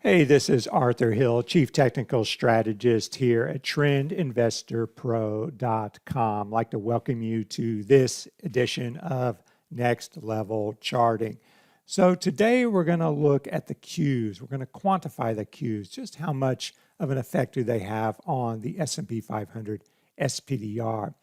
Hey, this is Arthur Hill, Chief Technical Strategist here at TrendInvestorPro.com. I'd like to welcome you to this edition of Next Level Charting. So today we're going to look at the Qs. We're going to quantify the Qs, just how much of an effect do they have on the S&P 500 SPDR.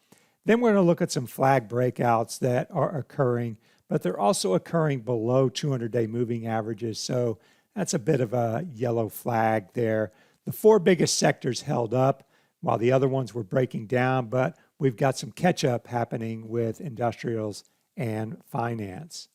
Then we're going to look at some flag breakouts that are occurring, but they're also occurring below 200-day moving averages. So that's a bit of a yellow flag there. The four biggest sectors held up while the other ones were breaking down, but we've got some catch up happening with industrials and finance.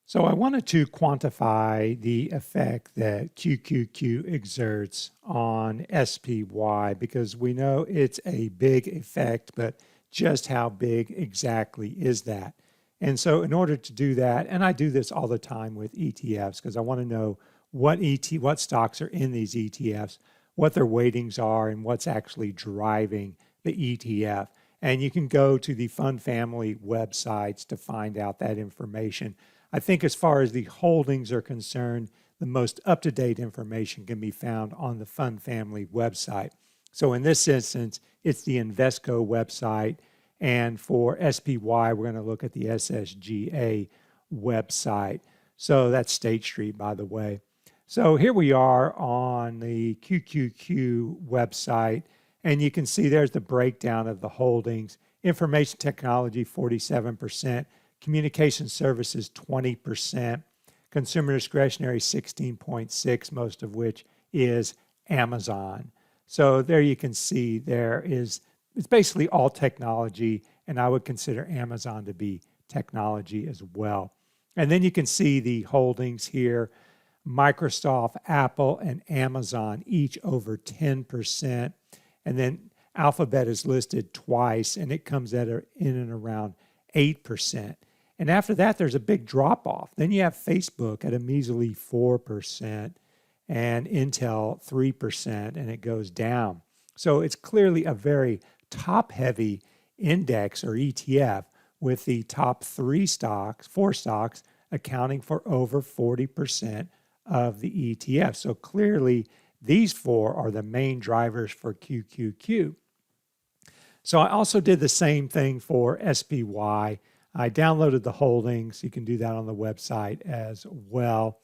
So I wanted to quantify the effect that QQQ exerts on SPY because we know it's a big effect, but just how big exactly is that? And so in order to do that, and I do this all the time with ETFs because I want to know what stocks are in these ETFs, what their weightings are, and what's actually driving the ETF. And you can go to the fund family websites to find out that information. I think as far as the holdings are concerned, the most up-to-date information can be found on the fund family website. So in this instance, it's the Invesco website. And for SPY, we're going to look at the SSGA website. So that's State Street, by the way. So here we are on the QQQ website, and you can see there's the breakdown of the holdings. Information technology, 47%. Communication services, 20%. Consumer discretionary, 16.6%, most of which is Amazon. So there you can see it's basically all technology, and I would consider Amazon to be technology as well. And then you can see the holdings here. Microsoft, Apple, and Amazon each over 10%. And then Alphabet is listed twice, and it comes in and around 8%. And after that, there's a big drop-off. Then you have Facebook at a measly 4%, and Intel 3%, and it goes down. So it's clearly a very top-heavy index or ETF with the top four stocks accounting for over 40% of the ETF. So clearly these four are the main drivers for QQQ. So I also did the same thing for SPY. I downloaded the holdings. You can do that on the website as well.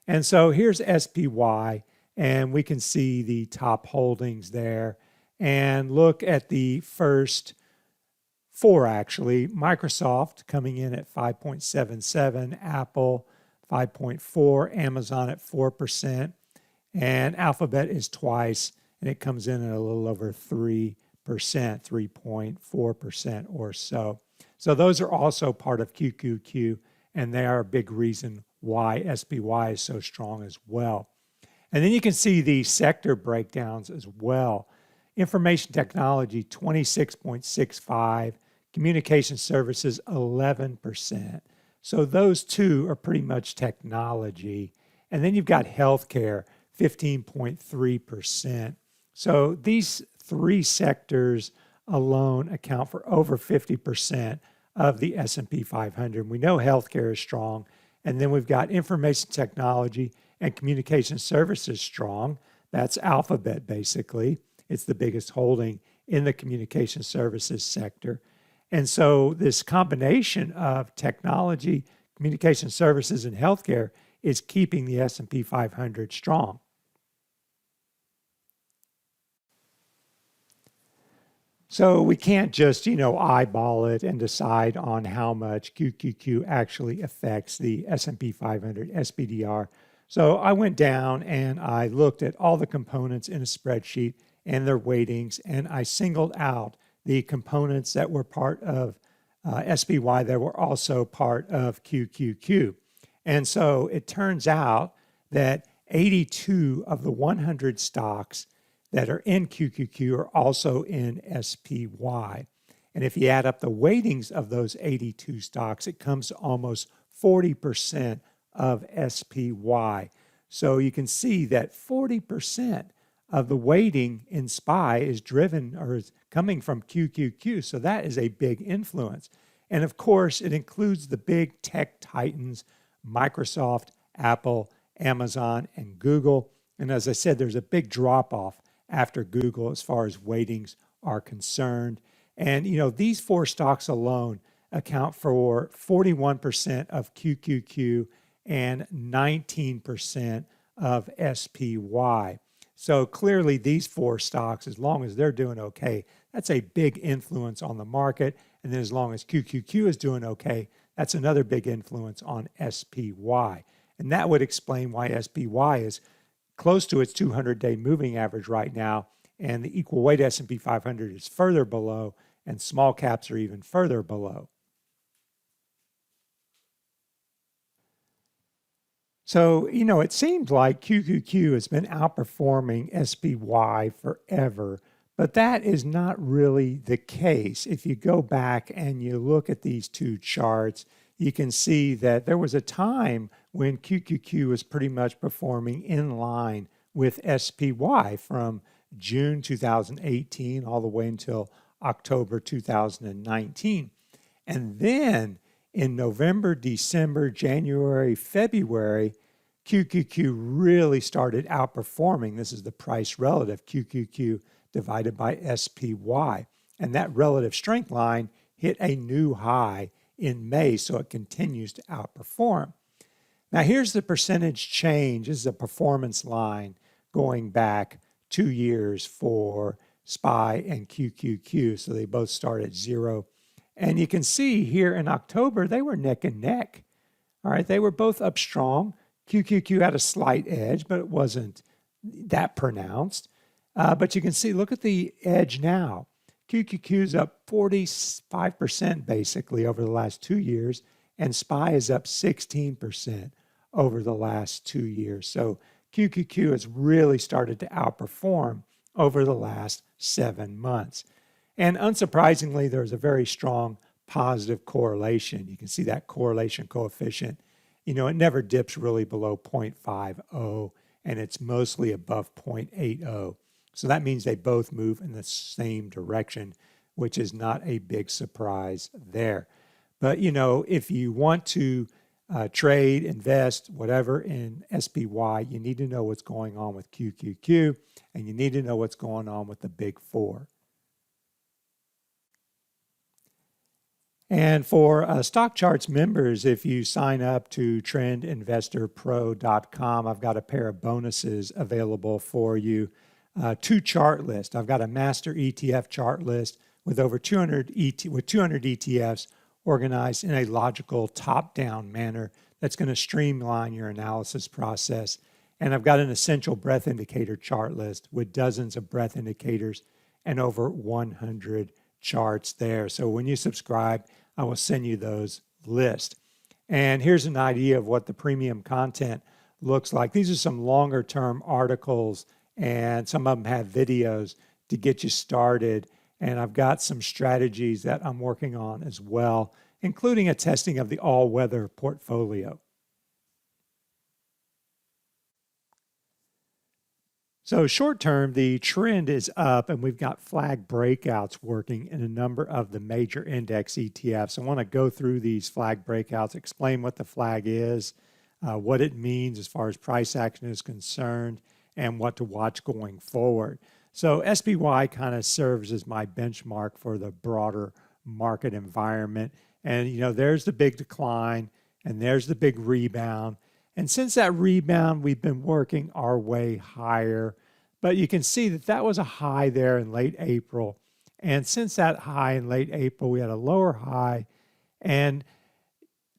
And so here's SPY, and we can see the top holdings there. And look at the first four, actually. Microsoft coming in at 5.77, Apple 5.4, Amazon at 4%, and Alphabet is twice, and it comes in at a little over 3%, 3.4% or so. So those are also part of QQQ, and they are a big reason why SPY is so strong as well. And then you can see the sector breakdowns as well. Information technology, 26.65. Communication services, 11%. So those two are pretty much technology. And then you've got healthcare, 15.3%. So these three sectors alone account for over 50% of the S&P 500. We know healthcare is strong. And then we've got information technology and communication services strong. That's Alphabet, basically. It's the biggest holding in the communication services sector. And so this combination of technology, communication services, and healthcare is keeping the S&P 500 strong. So we can't just, eyeball it and decide on how much QQQ actually affects the S&P 500 SPDR. So I went down and I looked at all the components in a spreadsheet and their weightings, and I singled out the components that were part of SPY that were also part of QQQ. And so it turns out that 82 of the 100 stocks that are in QQQ are also in SPY. And if you add up the weightings of those 82 stocks, it comes to almost 40% of SPY. So you can see that 40% of the weighting in SPY is driven or is coming from QQQ. So that is a big influence. And of course, it includes the big tech titans, Microsoft, Apple, Amazon, and Google. And as I said, there's a big drop off after Google as far as weightings are concerned. And, these four stocks alone account for 41% of QQQ and 19% of SPY. So clearly these four stocks, as long as they're doing okay, that's a big influence on the market. And then as long as QQQ is doing okay, that's another big influence on SPY. And that would explain why SPY is close to its 200-day moving average right now, and the equal weight S&P 500 is further below, and small caps are even further below. So, it seems like QQQ has been outperforming SPY forever, but that is not really the case. If you go back and you look at these two charts, you can see that there was a time when QQQ was pretty much performing in line with SPY from June 2018 all the way until October 2019. And then in November, December, January, February, QQQ really started outperforming. This is the price relative, QQQ divided by SPY. And that relative strength line hit a new high in May, so it continues to outperform. Now here's the percentage change. This is a performance line going back 2 years for SPY and QQQ. So they both start at 0. And you can see here in October, they were neck and neck. All right, they were both up strong. QQQ had a slight edge, but it wasn't that pronounced. But you can see, look at the edge now. QQQ is up 45% basically over the last 2 years, and SPY is up 16% over the last 2 years. So QQQ has really started to outperform over the last 7 months. And unsurprisingly, there's a very strong positive correlation. You can see that correlation coefficient. It never dips really below 0.50, and it's mostly above 0.80. So that means they both move in the same direction, which is not a big surprise there. But, if you want to trade, invest, whatever in SPY, you need to know what's going on with QQQ, and you need to know what's going on with the big four. And for StockCharts members, if you sign up to trendinvestorpro.com, I've got a pair of bonuses available for you. 2 chart lists. I've got a master ETF chart list with over 200 ETFs organized in a logical top-down manner that's going to streamline your analysis process. And I've got an essential breadth indicator chart list with dozens of breadth indicators and over 100 charts there. So when you subscribe, I will send you those lists. And here's an idea of what the premium content looks like. These are some longer term articles, and some of them have videos to get you started. And I've got some strategies that I'm working on as well, including a testing of the all-weather portfolio. So short term, the trend is up, and we've got flag breakouts working in a number of the major index ETFs. I want to go through these flag breakouts, explain what the flag is, what it means as far as price action is concerned, and what to watch going forward. So SPY kind of serves as my benchmark for the broader market environment. And, there's the big decline, and there's the big rebound. And since that rebound, we've been working our way higher. But you can see that that was a high there in late April. And since that high in late April, we had a lower high. And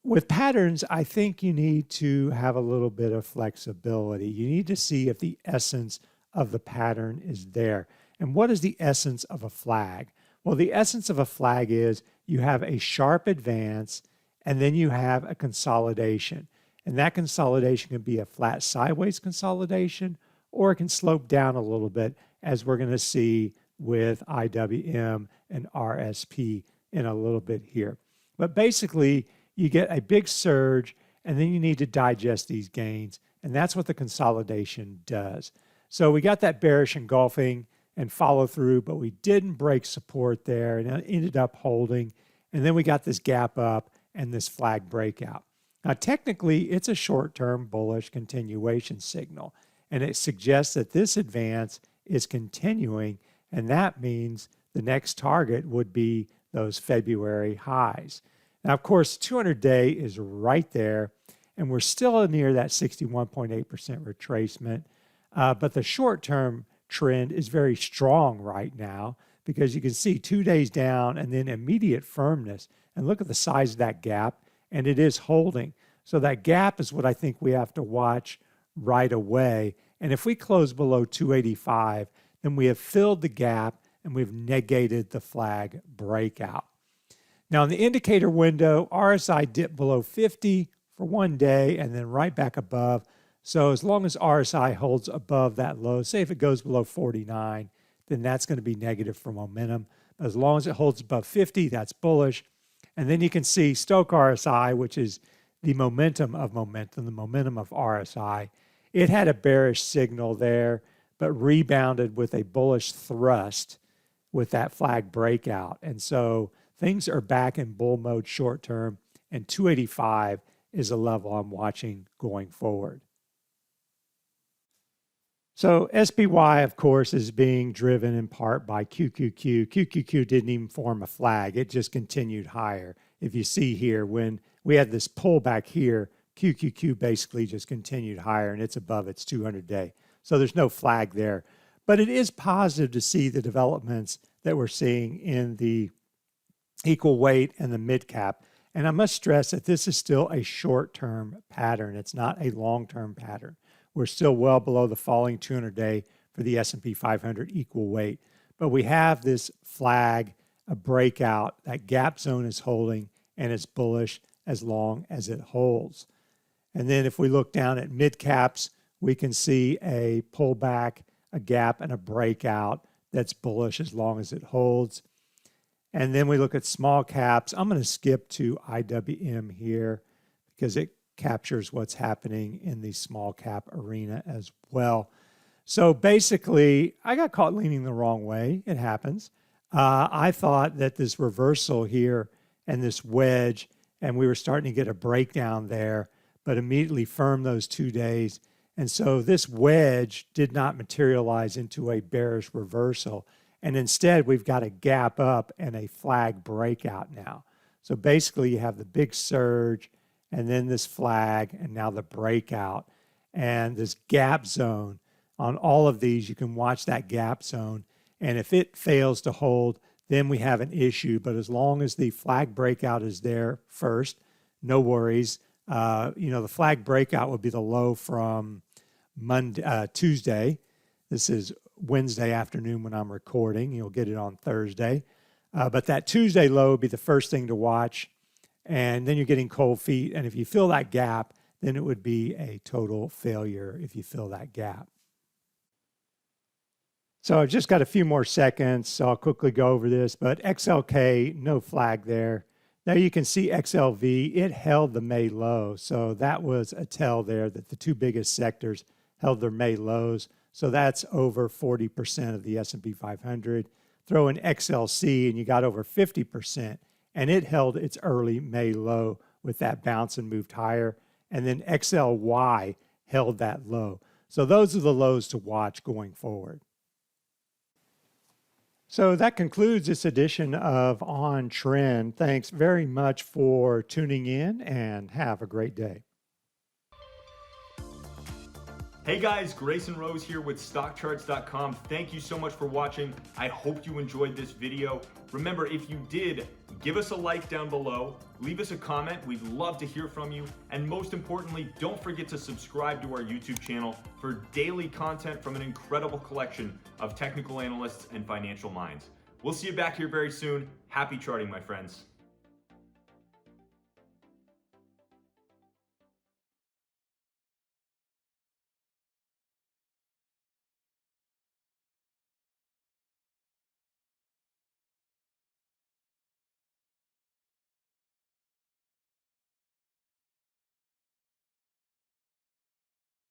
with patterns, I think you need to have a little bit of flexibility. You need to see if the essence of the pattern is there. And what is the essence of a flag? Well, the essence of a flag is you have a sharp advance, and then you have a consolidation. And that consolidation can be a flat sideways consolidation, or it can slope down a little bit, as we're going to see with IWM and RSP in a little bit here. But basically, you get a big surge, and then you need to digest these gains, and that's what the consolidation does. So we got that bearish engulfing and follow through, but we didn't break support there, and it ended up holding. And then we got this gap up and this flag breakout. Now, technically, it's a short-term bullish continuation signal, and it suggests that this advance is continuing, and that means the next target would be those February highs. Now, of course, 200-day is right there, and we're still near that 61.8% retracement, but the short-term trend is very strong right now because you can see 2 days down and then immediate firmness, and look at the size of that gap, and it is holding. So that gap is what I think we have to watch right away. And if we close below 285, then we have filled the gap and we've negated the flag breakout. Now in the indicator window, RSI dipped below 50 for 1 day and then right back above. So as long as RSI holds above that low, say if it goes below 49, then that's going to be negative for momentum. As long as it holds above 50, that's bullish. And then you can see Stoch RSI, which is the momentum of momentum, the momentum of RSI. It had a bearish signal there, but rebounded with a bullish thrust with that flag breakout. And so things are back in bull mode short term, and 285 is a level I'm watching going forward. So SPY, of course, is being driven in part by QQQ. QQQ didn't even form a flag. It just continued higher. If you see here, when we had this pullback here, QQQ basically just continued higher, and it's above its 200-day. So there's no flag there. But it is positive to see the developments that we're seeing in the equal weight and the mid cap. And I must stress that this is still a short-term pattern. It's not a long-term pattern. We're still well below the falling 200-day for the S&P 500 equal weight. But we have this flag, a breakout. That gap zone is holding, and it's bullish as long as it holds. And then if we look down at mid caps, we can see a pullback, a gap, and a breakout that's bullish as long as it holds. And then we look at small caps. I'm going to skip to IWM here because it captures what's happening in the small cap arena as well. So basically, I got caught leaning the wrong way. It happens. I thought that this reversal here and this wedge, and we were starting to get a breakdown there, but immediately firmed those 2 days. And so this wedge did not materialize into a bearish reversal. And instead, we've got a gap up and a flag breakout now. So basically, you have the big surge, and then this flag, and now the breakout. And this gap zone, on all of these, you can watch that gap zone. And if it fails to hold, then we have an issue. But as long as the flag breakout is there first, no worries. The flag breakout would be the low from Tuesday. This is Wednesday afternoon when I'm recording. You'll get it on Thursday. But that Tuesday low would be the first thing to watch. And then you're getting cold feet. And if you fill that gap, then it would be a total failure if you fill that gap. So I've just got a few more seconds, so I'll quickly go over this. But XLK, no flag there. Now you can see XLV, it held the May low. So that was a tell there that the two biggest sectors held their May lows. So that's over 40% of the S&P 500. Throw in XLC and you got over 50%. And it held its early May low with that bounce and moved higher. And then XLY held that low. So those are the lows to watch going forward. So that concludes this edition of On Trend. Thanks very much for tuning in and have a great day. Hey guys, Grayson Rose here with StockCharts.com. Thank you so much for watching. I hope you enjoyed this video. Remember, if you did, give us a like down below, leave us a comment. We'd love to hear from you. And most importantly, don't forget to subscribe to our YouTube channel for daily content from an incredible collection of technical analysts and financial minds. We'll see you back here very soon. Happy charting, my friends.